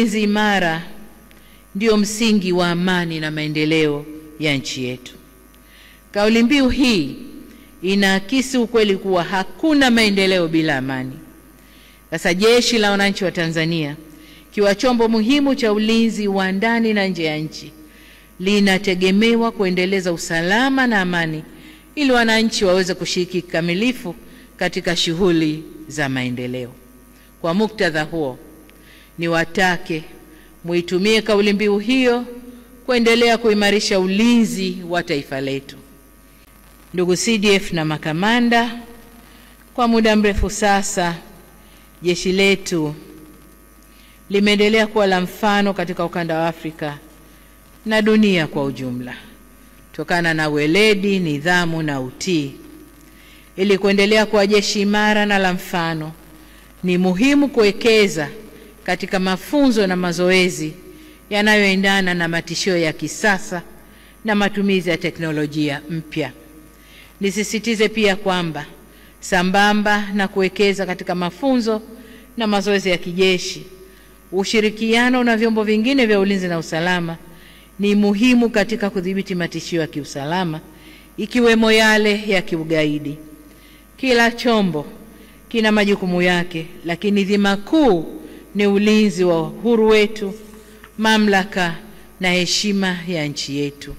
ulinzi imara ndio msingi wa amani na maendeleo ya nchi yetu. Kauli mbiu hii inaakisi ukweli kuwa hakuna maendeleo bila amani. Sasa Jeshi la Wananchi wa Tanzania, kiwa chombo muhimu cha ulinzi wa ndani na nje ya nchi, linategemewa kuendeleza usalama na amani ili wananchi waweze kushiriki kikamilifu katika shughuli za maendeleo. Kwa muktadha huo, niwatake muitumie kauli mbiu hiyo kuendelea kuimarisha ulinzi wa taifa letu. Ndugu CDF na makamanda, kwa muda mrefu sasa jeshi letu limeendelea kuwa la mfano katika ukanda wa Afrika na dunia kwa ujumla, kutokana na weledi, nidhamu na utii. Ili kuendelea kuwa jeshi imara na la mfano, ni muhimu kuwekeza katika mafunzo na mazoezi yanayoendana na matishio ya kisasa na matumizi ya teknolojia mpya. Nisisitize pia kwamba sambamba na kuwekeza katika mafunzo na mazoezi ya kijeshi, ushirikiano na vyombo vingine vya ulinzi na usalama ni muhimu katika kudhibiti matishio ya kiusalama, ikiwemo yale ya kiugaidi. Kila chombo kina majukumu yake, lakini dhima kuu ni ulinzi wa uhuru wetu, mamlaka na heshima ya nchi yetu.